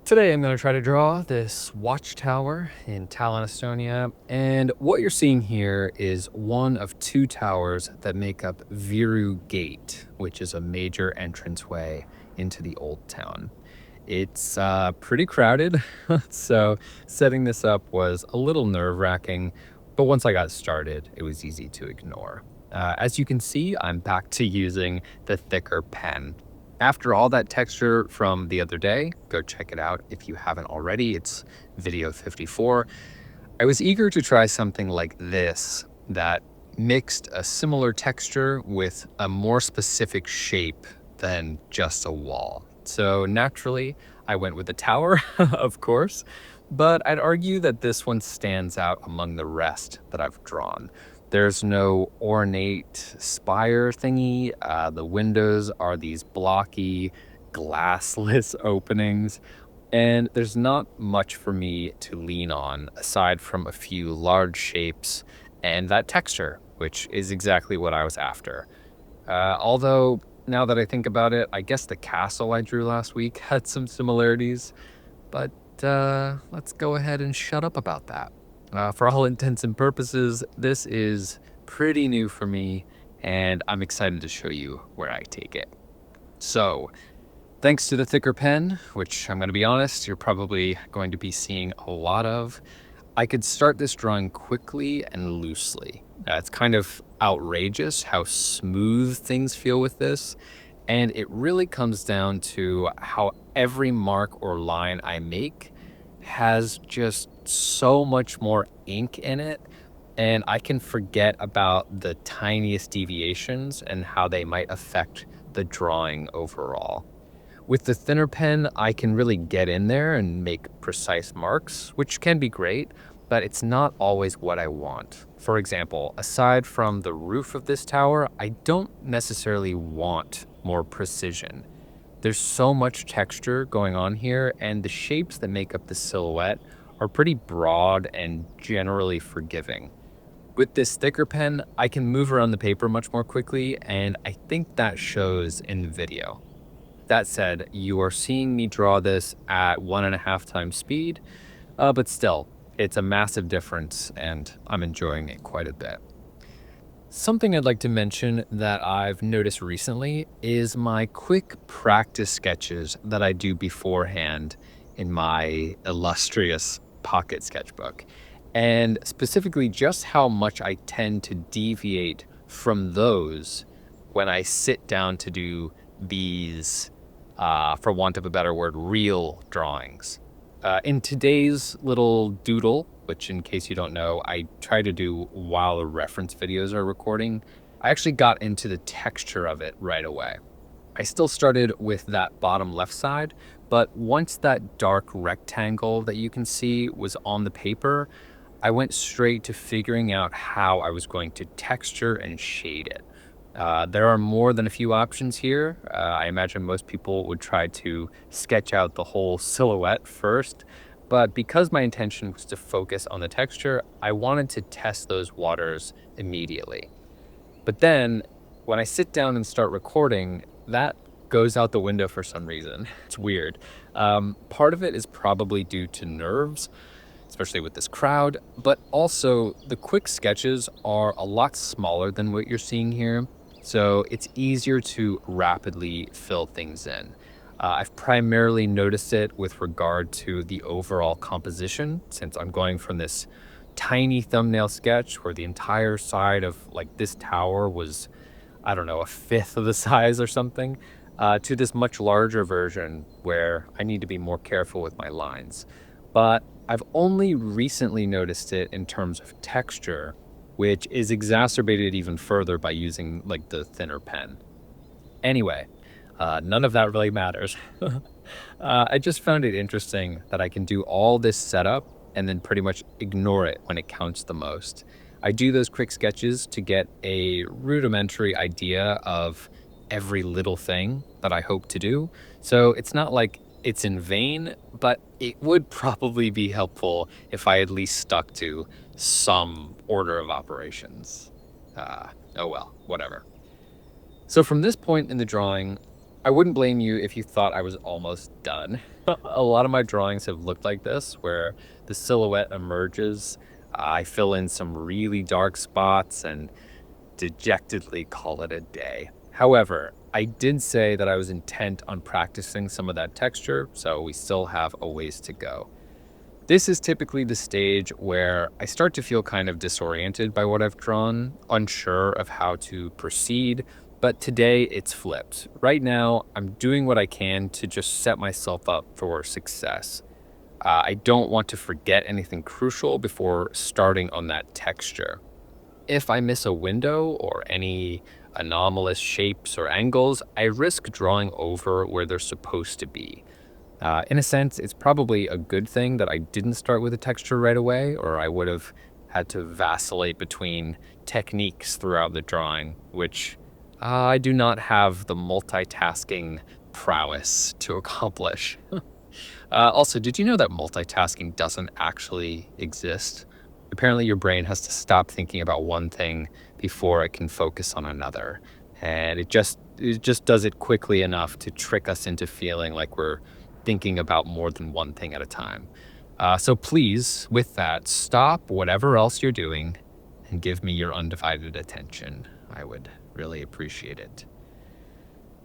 Today I'm going to try to draw this watchtower in Tallinn, Estonia, and what you're seeing here is one of two towers that make up Viru Gate, which is a major entranceway into the old town. It's pretty crowded, so setting this up was a little nerve-wracking, but once I got started, it was easy to ignore. As you can see, I'm back to using the thicker pen. After all that texture from the other day, go check it out if you haven't already. It's video 54. I was eager to try something like this that mixed a similar texture with a more specific shape than just a wall. So naturally, I went with the tower, of course, but I'd argue that this one stands out among the rest that I've drawn. There's no ornate spire thingy. The windows are these blocky, glassless openings. And there's not much for me to lean on aside from a few large shapes and that texture, which is exactly what I was after. Although, now that I think about it, I guess the castle I drew last week had some similarities, but let's go ahead and shut up about that. For all intents and purposes, this is pretty new for me, and I'm excited to show you where I take it. So, thanks to the thicker pen, which I'm going to be honest, you're probably going to be seeing a lot of, I could start this drawing quickly and loosely. It's kind of outrageous how smooth things feel with this, and it really comes down to how every mark or line I make has just so much more ink in it, and I can forget about the tiniest deviations and how they might affect the drawing overall. With the thinner pen, I can really get in there and make precise marks, which can be great, but it's not always what I want. For example, aside from the roof of this tower, I don't necessarily want more precision. There's so much texture going on here, and the shapes that make up the silhouette are pretty broad and generally forgiving. With this thicker pen, I can move around the paper much more quickly, and I think that shows in the video. That said, you are seeing me draw this at 1.5 times speed, but still, it's a massive difference, and I'm enjoying it quite a bit. Something I'd like to mention that I've noticed recently is my quick practice sketches that I do beforehand in my illustrious pocket sketchbook, and specifically just how much I tend to deviate from those when I sit down to do these, for want of a better word, real drawings. In today's little doodle, which in case you don't know, I try to do while the reference videos are recording, I actually got into the texture of it right away. I still started with that bottom left side, but once that dark rectangle that you can see was on the paper, I went straight to figuring out how I was going to texture and shade it. There are more than a few options here. I imagine most people would try to sketch out the whole silhouette first, but because my intention was to focus on the texture, I wanted to test those waters immediately. But then, when I sit down and start recording, that goes out the window for some reason. It's weird. Part of it is probably due to nerves, especially with this crowd, but also the quick sketches are a lot smaller than what you're seeing here, so it's easier to rapidly fill things in. I've primarily noticed it with regard to the overall composition, since I'm going from this tiny thumbnail sketch where the entire side of like this tower was, I don't know, a fifth of the size or something, to this much larger version where I need to be more careful with my lines. But I've only recently noticed it in terms of texture, which is exacerbated even further by using like the thinner pen. Anyway, none of that really matters. I just found it interesting that I can do all this setup and then pretty much ignore it when it counts the most. I do those quick sketches to get a rudimentary idea of every little thing that I hope to do. So it's not like it's in vain, but it would probably be helpful if I at least stuck to some order of operations. Oh well, whatever. So from this point in the drawing, I wouldn't blame you if you thought I was almost done. A lot of my drawings have looked like this, where the silhouette emerges. I fill in some really dark spots and dejectedly call it a day. However, I did say that I was intent on practicing some of that texture, so we still have a ways to go. This is typically the stage where I start to feel kind of disoriented by what I've drawn, unsure of how to proceed, but today it's flipped. Right now, I'm doing what I can to just set myself up for success. I don't want to forget anything crucial before starting on that texture. If I miss a window or any anomalous shapes or angles, I risk drawing over where they're supposed to be. In a sense, it's probably a good thing that I didn't start with a texture right away, or I would have had to vacillate between techniques throughout the drawing, which I do not have the multitasking prowess to accomplish. Also, did you know that multitasking doesn't actually exist? Apparently, your brain has to stop thinking about one thing before it can focus on another, and it just does it quickly enough to trick us into feeling like we're thinking about more than one thing at a time. So please, with that, stop whatever else you're doing and give me your undivided attention. I would really appreciate it.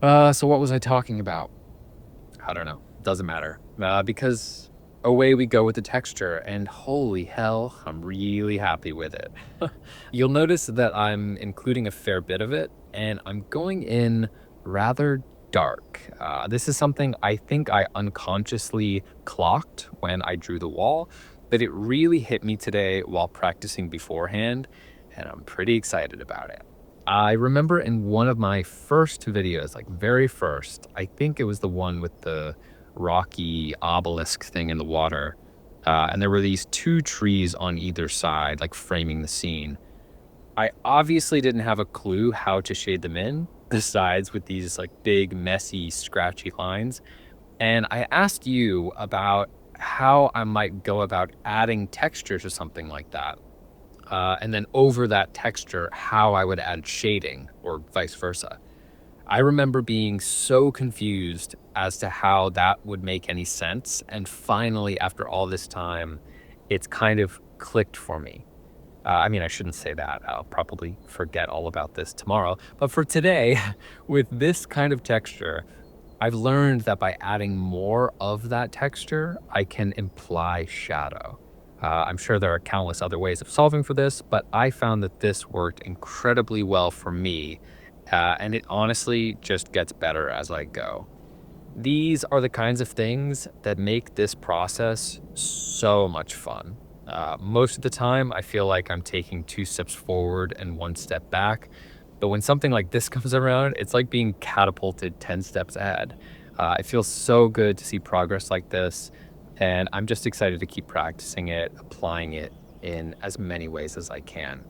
So what was I talking about? I don't know. Doesn't matter. Because away we go with the texture, and holy hell, I'm really happy with it. You'll notice that I'm including a fair bit of it, and I'm going in rather dark. This is something I think I unconsciously clocked when I drew the wall, but it really hit me today while practicing beforehand, and I'm pretty excited about it. I remember in one of my first videos, like very first, I think it was the one with the rocky obelisk thing in the water. And there were these two trees on either side, like framing the scene. I obviously didn't have a clue how to shade them in, besides with these like big, messy, scratchy lines. And I asked you about how I might go about adding texture to something like that. And then over that texture, how I would add shading or vice versa. I remember being so confused as to how that would make any sense. And finally, after all this time, it's kind of clicked for me. I mean, I shouldn't say that. I'll probably forget all about this tomorrow. But for today, with this kind of texture, I've learned that by adding more of that texture, I can imply shadow. I'm sure there are countless other ways of solving for this, but I found that this worked incredibly well for me, and it honestly just gets better as I go. These are the kinds of things that make this process so much fun. Most of the time, I feel like I'm taking two steps forward and one step back. But when something like this comes around, it's like being catapulted 10 steps ahead. It feels so good to see progress like this. And I'm just excited to keep practicing it, applying it in as many ways as I can.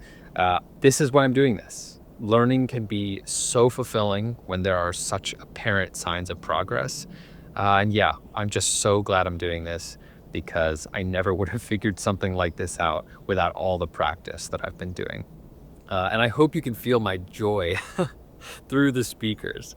This is why I'm doing this. Learning can be so fulfilling when there are such apparent signs of progress. And yeah, I'm just so glad I'm doing this because I never would have figured something like this out without all the practice that I've been doing. And I hope you can feel my joy through the speakers.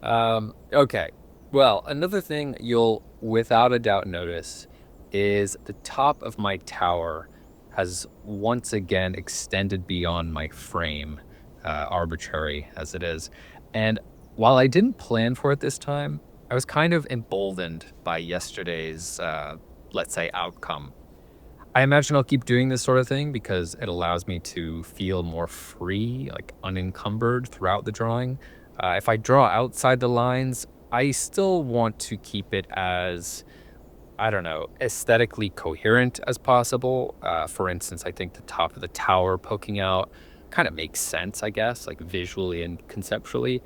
Okay. Well, another thing you'll without a doubt notice is the top of my tower has once again extended beyond my frame, arbitrary as it is. And while I didn't plan for it this time, I was kind of emboldened by yesterday's, let's say, outcome. I imagine I'll keep doing this sort of thing because it allows me to feel more free, like unencumbered throughout the drawing. If I draw outside the lines, I still want to keep it as, I don't know, aesthetically coherent as possible. For instance, I think the top of the tower poking out kind of makes sense, I guess, like visually and conceptually.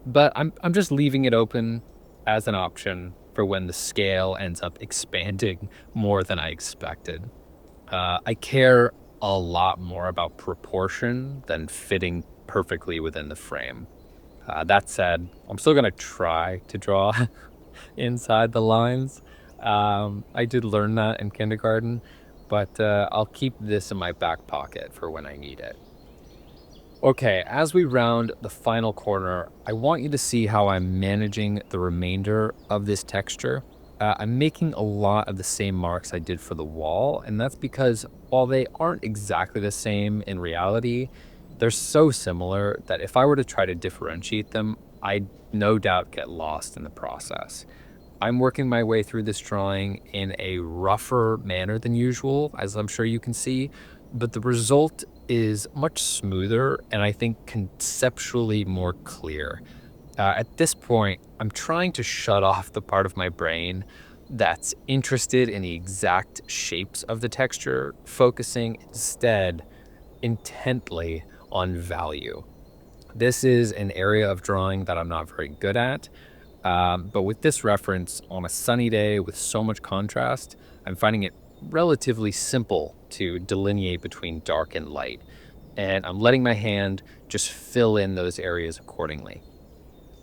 But I'm just leaving it open as an option for when the scale ends up expanding more than I expected. I care a lot more about proportion than fitting perfectly within the frame. That said, I'm still gonna try to draw inside the lines. I did learn that in kindergarten, but I'll keep this in my back pocket for when I need it. Okay, as we round the final corner, I want you to see how I'm managing the remainder of this texture. I'm making a lot of the same marks I did for the wall, and that's because while they aren't exactly the same in reality, they're so similar that if I were to try to differentiate them, I'd no doubt get lost in the process. I'm working my way through this drawing in a rougher manner than usual, as I'm sure you can see, but the result is much smoother and I think conceptually more clear. At this point, I'm trying to shut off the part of my brain that's interested in the exact shapes of the texture, focusing instead intently on value. This is an area of drawing that I'm not very good at, but with this reference, on a sunny day with so much contrast, I'm finding it relatively simple to delineate between dark and light, and I'm letting my hand just fill in those areas accordingly.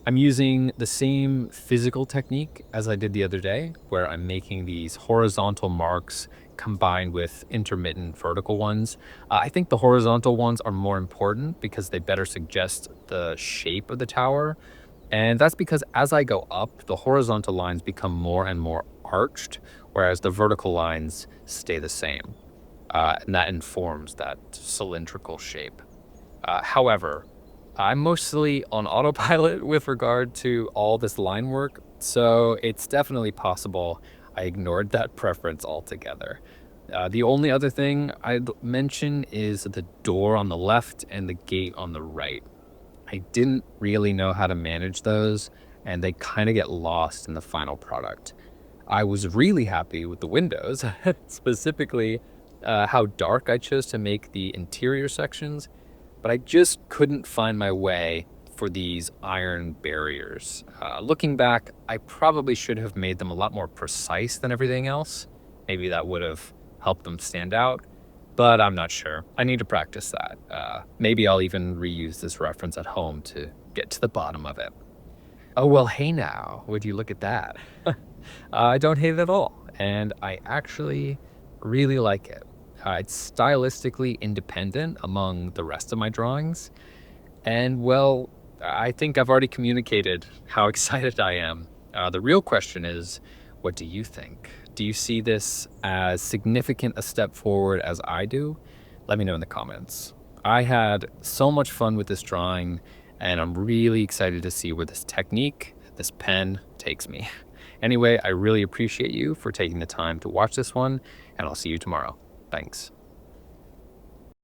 I'm using the same physical technique as I did the other day, where I'm making these horizontal marks combined with intermittent vertical ones. I think the horizontal ones are more important because they better suggest the shape of the tower, and that's because as I go up, the horizontal lines become more and more arched, whereas the vertical lines stay the same. And that informs that cylindrical shape. However, I'm mostly on autopilot with regard to all this line work, so it's definitely possible I ignored that preference altogether. The only other thing I'd mention is the door on the left and the gate on the right. I didn't really know how to manage those, and they kind of get lost in the final product. I was really happy with the windows, specifically how dark I chose to make the interior sections, but I just couldn't find my way for these iron barriers. Looking back, I probably should have made them a lot more precise than everything else. Maybe that would have helped them stand out, but I'm not sure. I need to practice that. Maybe I'll even reuse this reference at home to get to the bottom of it. Oh, well, hey now, would you look at that? I don't hate it at all, and I actually really like it. It's stylistically independent among the rest of my drawings, and well, I think I've already communicated how excited I am. The real question is, what do you think? Do you see this as significant a step forward as I do? Let me know in the comments. I had so much fun with this drawing, and I'm really excited to see where this technique, this pen, takes me. Anyway, I really appreciate you for taking the time to watch this one, and I'll see you tomorrow. Thanks.